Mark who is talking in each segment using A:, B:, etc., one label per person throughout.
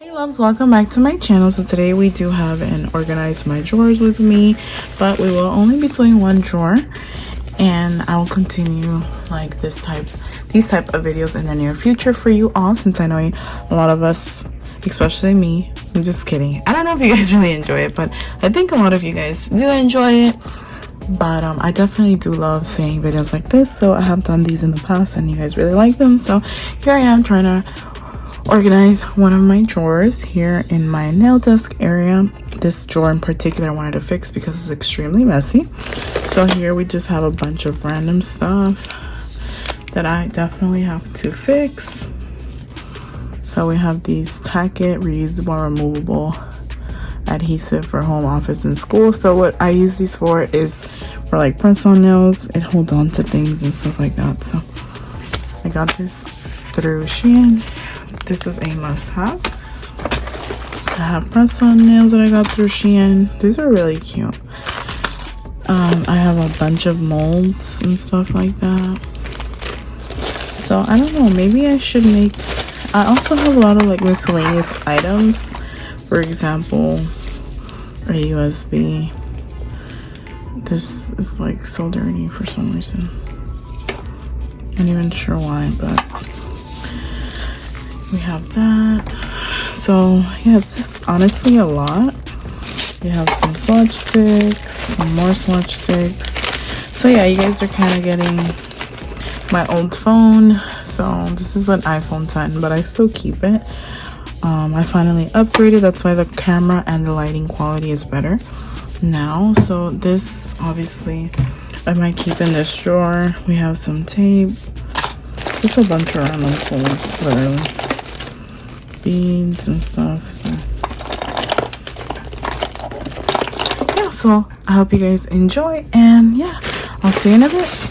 A: Hey loves, welcome back to my channel. So today we do have an organize my drawers with me, but we will only be doing one drawer, and I will continue like these type of videos in the near future for you all, since I know a lot of us, especially me, I'm just kidding, I don't know if you guys really enjoy it, but I think a lot of you guys do enjoy it. But I definitely do love seeing videos like this, so I have done these in the past and you guys really like them. So here I am trying to organize one of my drawers here in my nail desk area. This drawer in particular I wanted to fix because it's extremely messy. So here we just have a bunch of random stuff that I definitely have to fix. So we have these Tack It reusable removable adhesive for home, office, and school. So what I use these for is for like press-on nails. It holds on to things and stuff like that. So I got this through Shein. This is a must-have. I have press-on nails that I got through Shein. These are really cute. I have a bunch of molds and stuff like that. So I don't know, maybe I should make, I also have a lot of like miscellaneous items. For example, a USB. This is like so dirty for some reason. Not even sure why, but we have that. So yeah, it's just honestly a lot. We have some swatch sticks, some more swatch sticks. So yeah, you guys are kind of getting my old phone. So this is an iPhone 10, but I still keep it. I finally upgraded, that's why the camera and the lighting quality is better now. So this obviously I might keep in this drawer. We have some tape, just a bunch of random things, literally beads and stuff. So yeah, so I hope you guys enjoy, and yeah, I'll see you in a bit.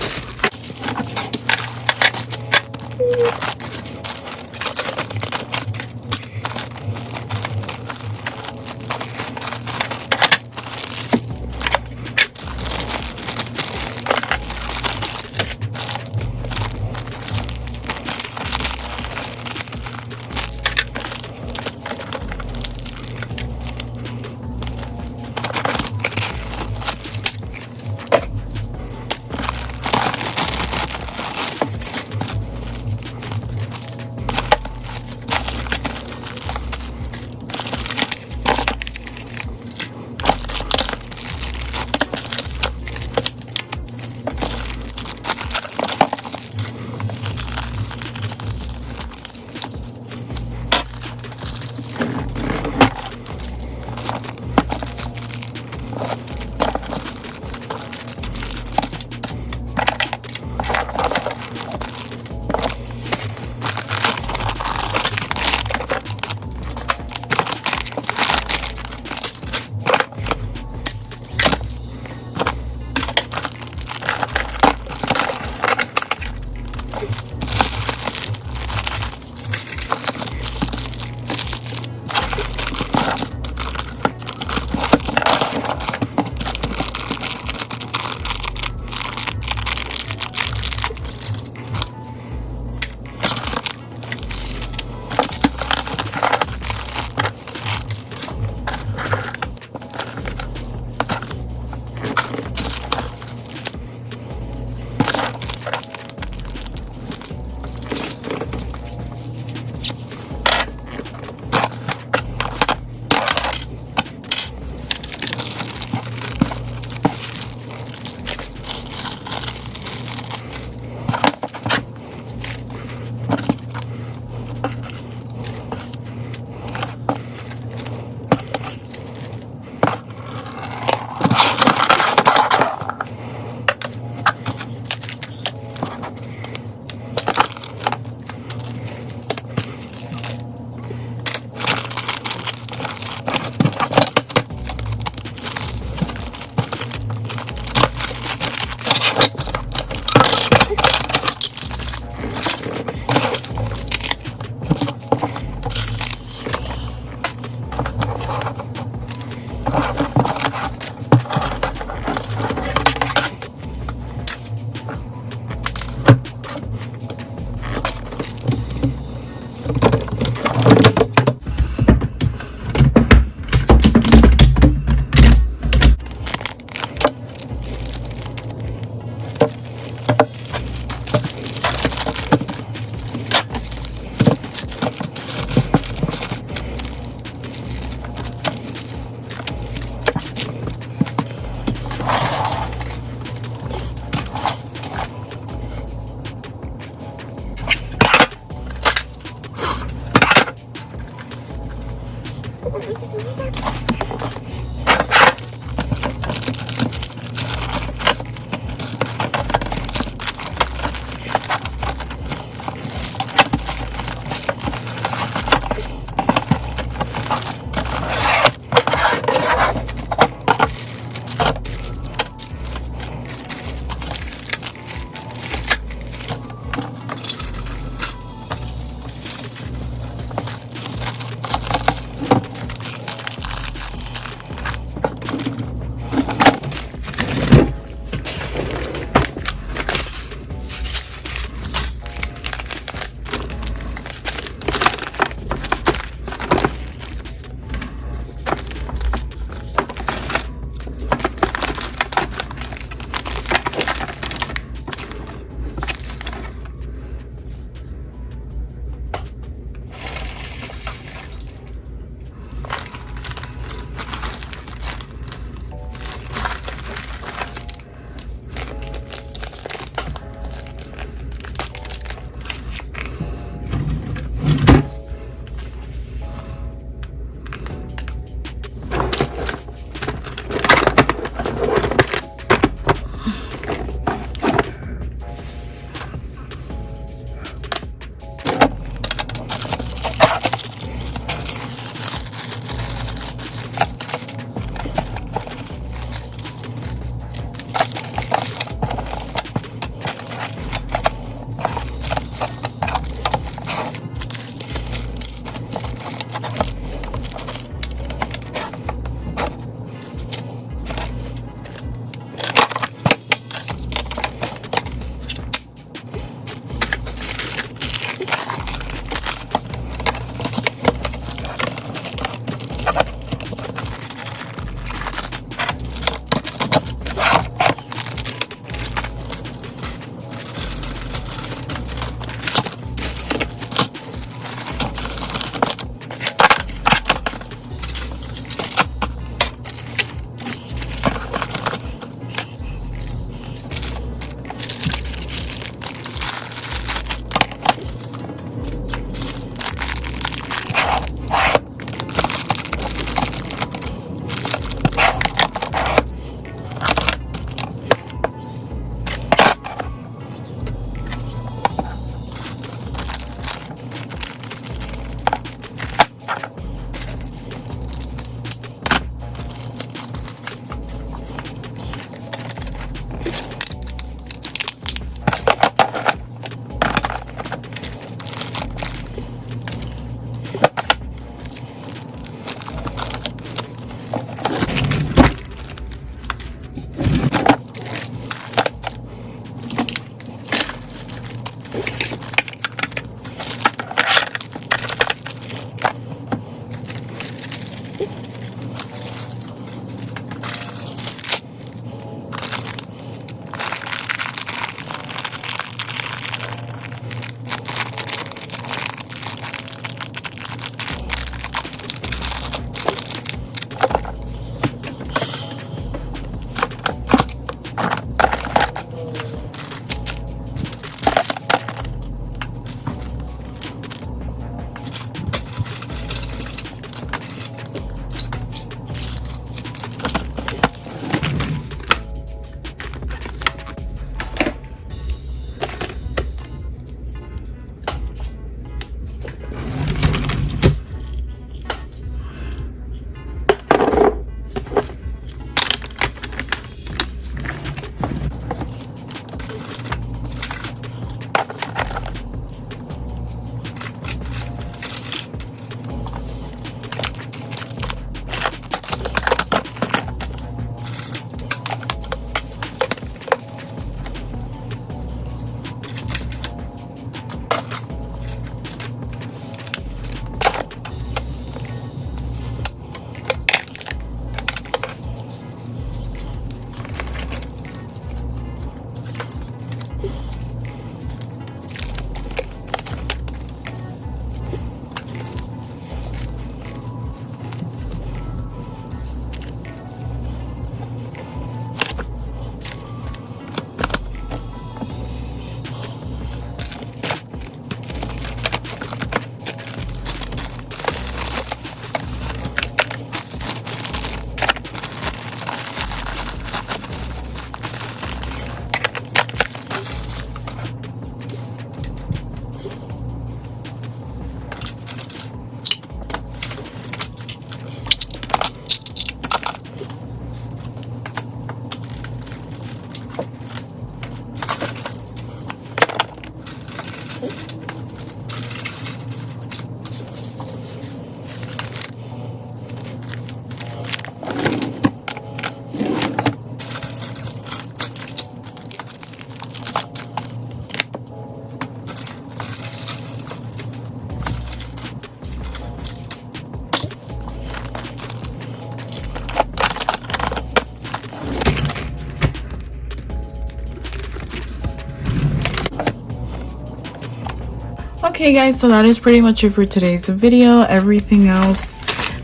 A: Okay guys, so that is pretty much it for today's video. Everything else,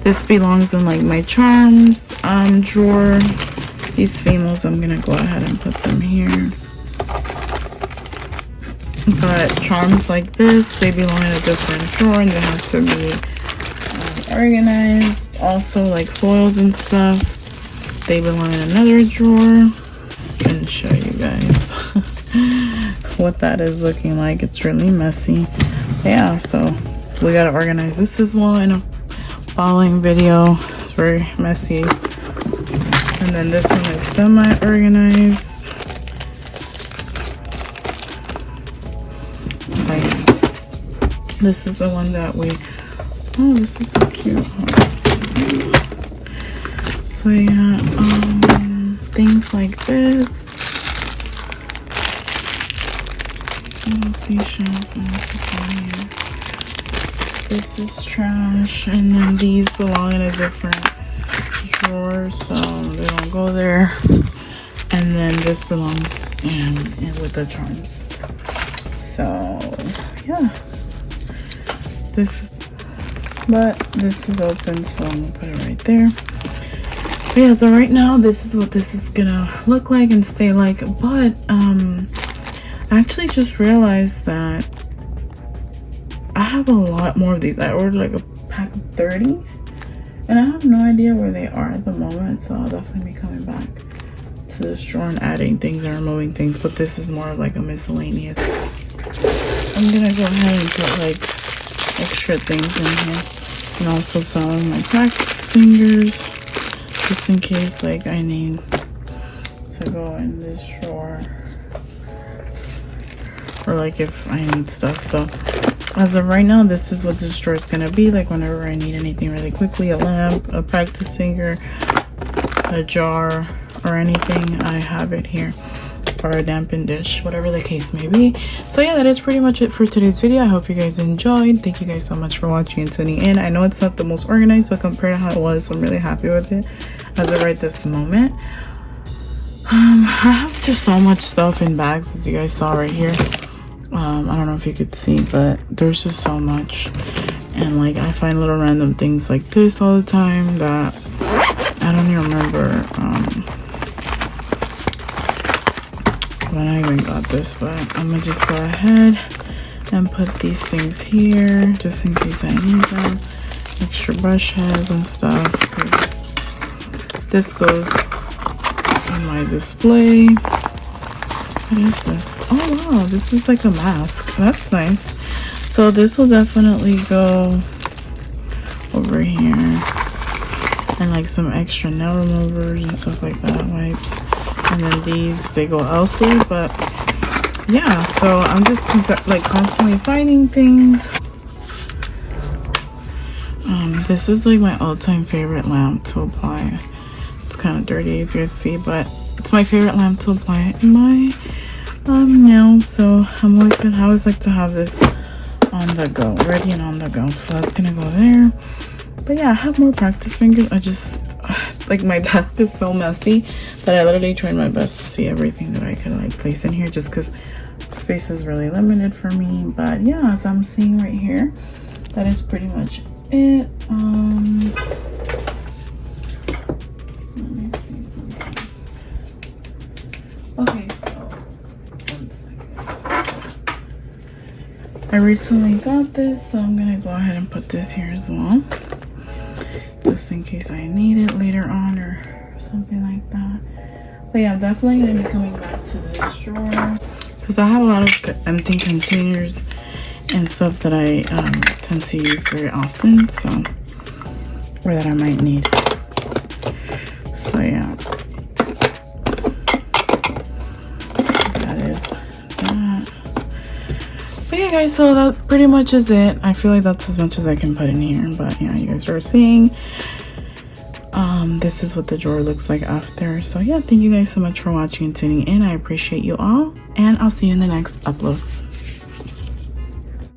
A: this belongs in like my charms drawer. These famous, I'm gonna go ahead and put them here. But charms like this, they belong in a different drawer and they have to be organized. Also like foils and stuff, they belong in another drawer. I'm gonna show you guys what that is looking like. It's really messy. Yeah, so we gotta organize this as well in a following video. It's very messy. And then this one is semi-organized. Like, this is the one that we, oh, this is so cute. So yeah, things like this. Seashells and this is trash, and then these belong in a different drawer, so they don't go there. And then this belongs in with the charms. So yeah, this is open, so I'm gonna put it right there. But yeah, so right now this is what this is gonna look like and stay like. But I actually just realized that I have a lot more of these. I ordered like a pack of 30 and I have no idea where they are at the moment, so I'll definitely be coming back to this drawer and adding things and removing things. But this is more of like a miscellaneous. I'm gonna go ahead and put like extra things in here, and also some of my practice fingers, just in case like I need to go in this drawer, or like if I need stuff. So as of right now, this is what this drawer is gonna be like whenever I need anything really quickly. A lamp, a practice finger, a jar, or anything, I have it here. for a dampened dish, whatever the case may be. So yeah, that is pretty much it for today's video. I hope you guys enjoyed. Thank you guys so much for watching and tuning in. I know it's not the most organized, but compared to how it was, I'm really happy with it as of right this moment. I have just so much stuff in bags, as you guys saw right here. I don't know if you could see, but there's just so much. And like, I find little random things like this all the time that I don't even remember when I even got this, but I'm gonna just go ahead and put these things here just in case I need them. Extra brush heads and stuff, because this goes in my display. What is this? Oh wow, this is like a mask. That's nice. So this will definitely go over here. And like some extra nail removers and stuff like that, wipes. And then these, they go elsewhere. But yeah, so I'm just like constantly finding things. This is like my all-time favorite lamp to apply. It's kind of dirty, as you guys see, but it's my favorite lamp to apply in my nails. So I always like to have this on the go, ready and on the go. So that's gonna go there. But yeah, I have more practice fingers. I just like, my desk is so messy that I literally tried my best to see everything that I could like place in here, just because space is really limited for me. But yeah, as I'm seeing right here, that is pretty much it. Let me see something. Okay, so 1 second. I recently got this, so I'm gonna go ahead and put this here as well, just in case I need it later on or something like that. But yeah, I'm definitely gonna be coming back to this drawer because I have a lot of empty containers and stuff that I tend to use very often, so, or that I might need. So yeah, that is that. But yeah guys, so that pretty much is it. I feel like that's as much as I can put in here, but yeah, you guys are seeing this is what the drawer looks like after. So yeah, thank you guys so much for watching and tuning in. I appreciate you all, and I'll see you in the next upload.